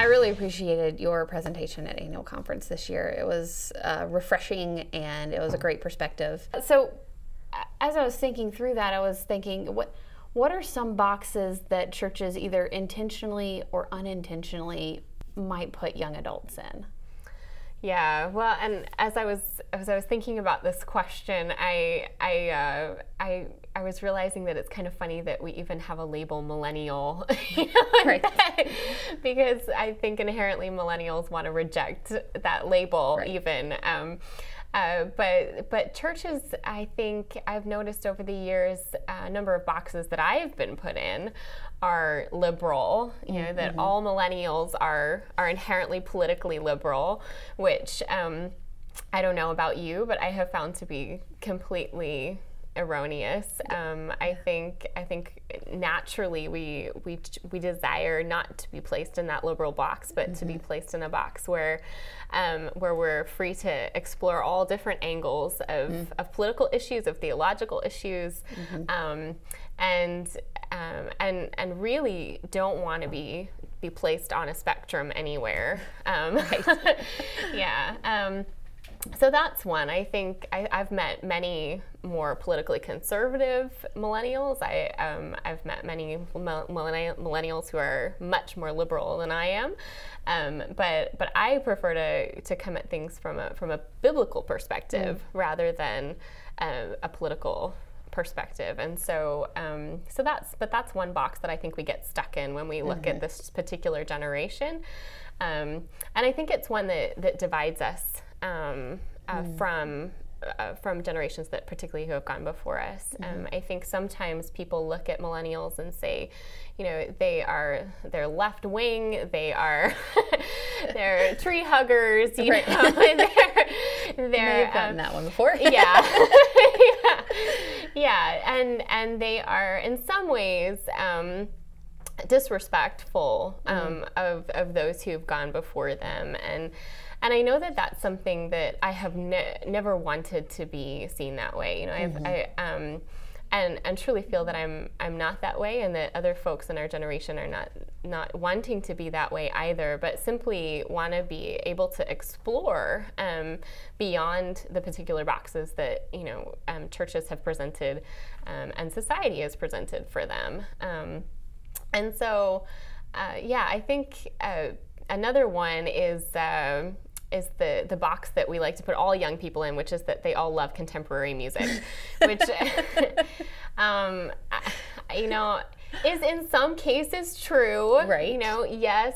really appreciated your presentation at annual conference this year. It was refreshing, and it was a great perspective. So as I was thinking through that, I was thinking, what are some boxes that churches either intentionally or unintentionally might put young adults in? Yeah, well, and as I was thinking about this question, I was realizing that it's kind of funny that we even have a label millennial, Right. because I think inherently millennials want to reject that label, Right. even. But churches, I think I've noticed over the years, a number of boxes that I've been put in are liberal, that all millennials are inherently politically liberal, which I don't know about you, but I have found to be completely erroneous. I think naturally we desire not to be placed in that liberal box, but to be placed in a box where we're free to explore all different angles of political issues, of theological issues, and really don't want to be placed on a spectrum anywhere. Yeah. So that's one. I think I've met many more politically conservative millennials. I've met many millennials who are much more liberal than I am. But I prefer to come at things from a biblical perspective rather than a political perspective. And so that's one box that I think we get stuck in when we look at this particular generation. And I think it's one that divides us from generations that particularly who have gone before us. I think sometimes people look at millennials and say, they're left wing, they're tree huggers, Right. they're I've gotten that one before. and they are in some ways disrespectful of those who've gone before them, and I know that that's something that I have never wanted to be seen that way. And truly feel that I'm not that way, and that other folks in our generation are not wanting to be that way either, but simply want to be able to explore beyond the particular boxes that churches have presented and society has presented for them. And so, I think another one is the box that we like to put all young people in, which is that they all love contemporary music, which is in some cases true. Right. Yes,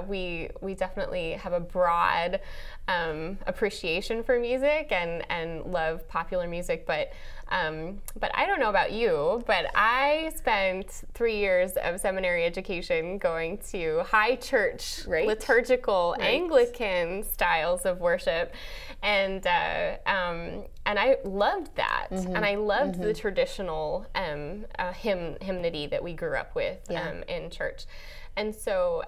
we definitely have a broad appreciation for music and love popular music, but I don't know about you, but I spent 3 years of seminary education going to high church, liturgical, Anglican styles of worship, and I loved that, and I loved the traditional hymnody that we grew up with in church. And so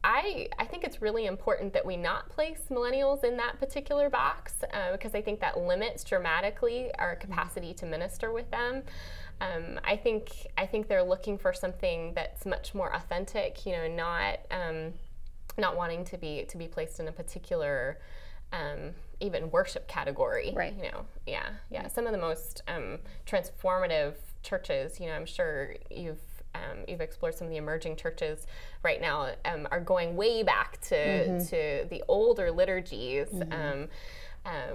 I think it's really important that we not place millennials in that particular box, because I think that limits dramatically our capacity to minister with them. I think they're looking for something that's much more authentic, not wanting to be placed in a particular even worship category. Right. Some of the most transformative churches, I'm sure you've explored some of the emerging churches right now, are going way back to the older liturgies,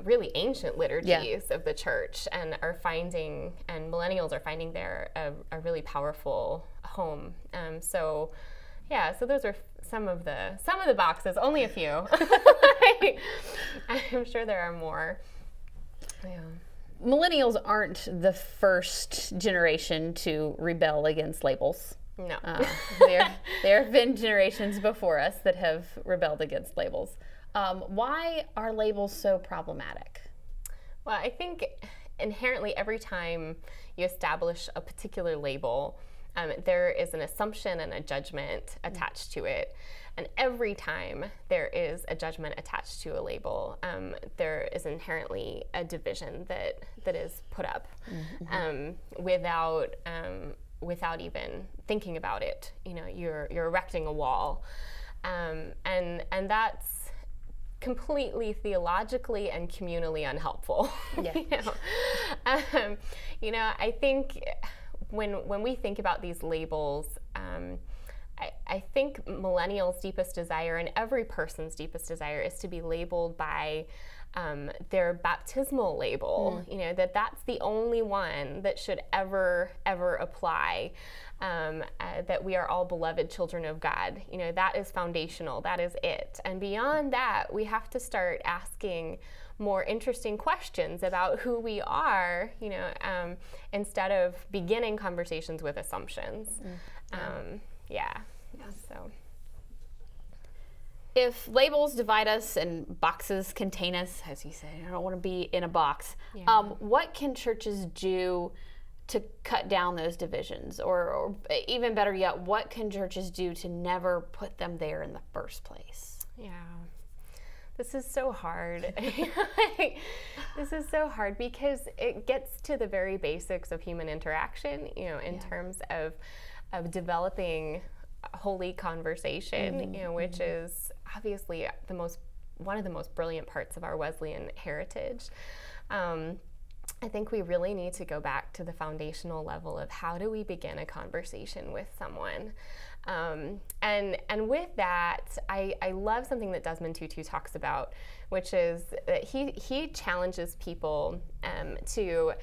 really ancient liturgies of the church, and millennials are finding there a really powerful home. So those are some of the boxes, only a few. I'm sure there are more. Yeah. Millennials aren't the first generation to rebel against labels. No. There have been generations before us that have rebelled against labels. Why are labels so problematic? Well, I think inherently every time you establish a particular label, there is an assumption and a judgment attached to it. And every time there is a judgment attached to a label, there is inherently a division that is put up without without even thinking about it. You know, you're erecting a wall, and that's completely theologically and communally unhelpful. Yeah. I think when we think about these labels, I think millennials' deepest desire, and every person's deepest desire, is to be labeled by their baptismal label. You know, that's the only one that should ever apply. That we are all beloved children of God. You know, that is foundational. That is it. And beyond that, we have to start asking more interesting questions about who we are, you know, instead of beginning conversations with assumptions. So if labels divide us and boxes contain us, as you say, I don't want to be in a box. What can churches do to cut down those divisions? Or even better yet, what can churches do to never put them there in the first place? Yeah. This is so hard. This is so hard because it gets to the very basics of human interaction, you know, in terms of developing holy conversation, you know, which is obviously one of the most brilliant parts of our Wesleyan heritage. I think we really need to go back to the foundational level of how do we begin a conversation with someone. And with that, I love something that Desmond Tutu talks about, which is that he challenges people to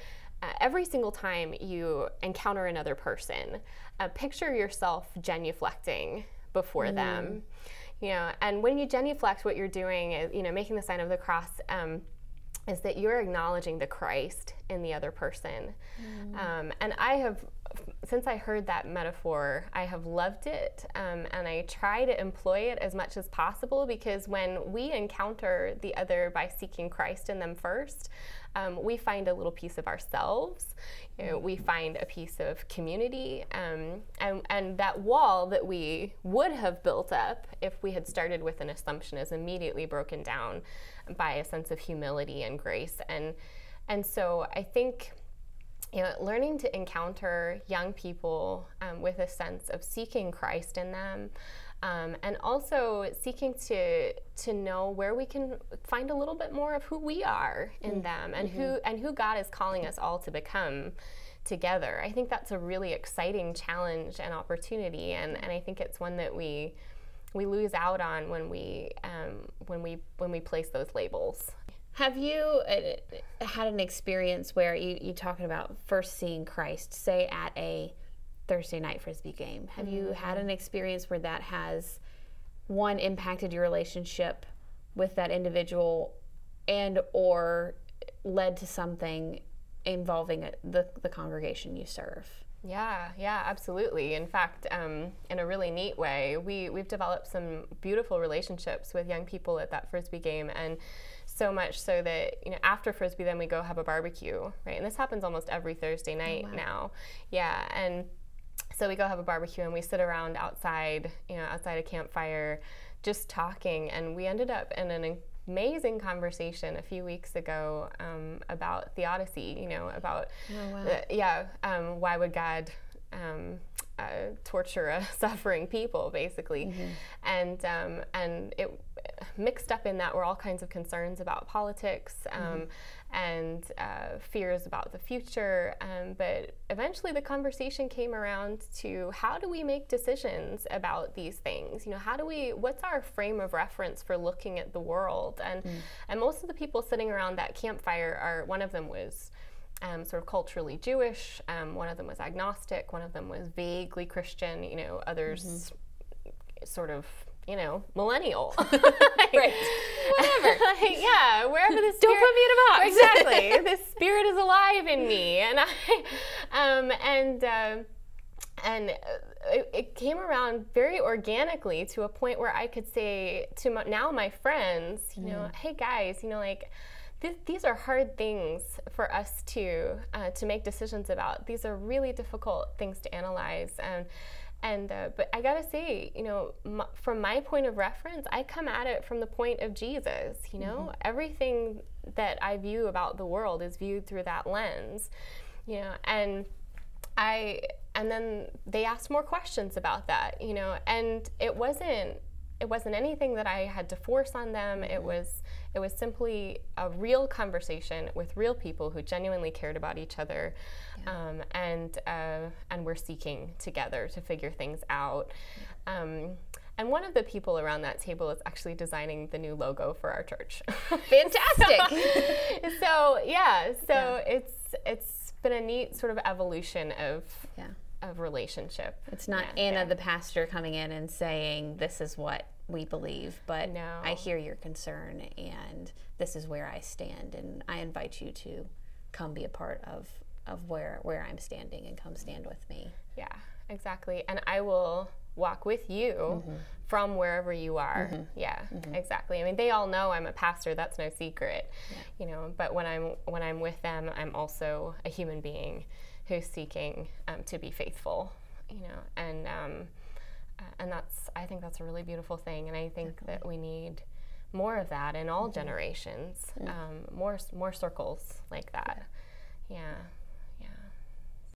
every single time you encounter another person, picture yourself genuflecting before them. You know, and when you genuflect, what you're doing is, you know, making the sign of the cross, is that you're acknowledging the Christ in the other person. And I have, since I heard that metaphor, I have loved it, and I try to employ it as much as possible, because when we encounter the other by seeking Christ in them first, we find a little piece of ourselves, you know, we find a piece of community, and that wall that we would have built up if we had started with an assumption is immediately broken down by a sense of humility and grace. And so I think, you know, learning to encounter young people with a sense of seeking Christ in them, and also seeking to know where we can find a little bit more of who we are in them, and who God is calling us all to become together. I think that's a really exciting challenge and opportunity, and I think it's one that we lose out on when we place those labels. Have you had an experience where you talking about first seeing Christ, say at a Thursday night Frisbee game? Have you had an experience where that has, one, impacted your relationship with that individual, and or led to something involving the congregation you serve? Yeah, absolutely. In fact, in a really neat way, we've developed some beautiful relationships with young people at that Frisbee game, and so much so that, you know, after Frisbee, then we go have a barbecue, right? And this happens almost every Thursday night now. Yeah, and so we go have a barbecue and we sit around outside, you know, outside a campfire, just talking, and we ended up in an amazing conversation a few weeks ago about theodicy, you know, about why would God torture a suffering people, basically. And it mixed up in that were all kinds of concerns about politics, and fears about the future, but eventually the conversation came around to, how do we make decisions about these things? You know, what's our frame of reference for looking at the world? And most of the people sitting around that campfire one of them was sort of culturally Jewish, one of them was agnostic, one of them was vaguely Christian, you know, others sort of, you know, millennial. Right. Whatever. Yeah, wherever the spirit... Don't put me in a box. Exactly. The spirit is alive in me. And it came around very organically to a point where I could say to my friends, you know, hey guys, you know, like, these are hard things for us to make decisions about. These are really difficult things to analyze. But I gotta say, you know, from my point of reference, I come at it from the point of Jesus. You know, everything that I view about the world is viewed through that lens. You know, and then they asked more questions about that, you know, and it wasn't anything that I had to force on them. It was simply a real conversation with real people who genuinely cared about each other, and were seeking together to figure things out. And one of the people around that table is actually designing the new logo for our church. Fantastic. It's been a neat sort of evolution of relationship. It's not Anna, the pastor, coming in and saying, this is what we believe, but I hear your concern and this is where I stand, and I invite you to come be a part of where I'm standing and come stand with me. Yeah, exactly. And I will walk with you from wherever you are. Exactly. I mean, they all know I'm a pastor, that's no secret. You know, but when I'm with them, I'm also a human being who's seeking to be faithful, you know, and I think that's a really beautiful thing, and I think that we need more of that in all generations, more circles like that. Yeah.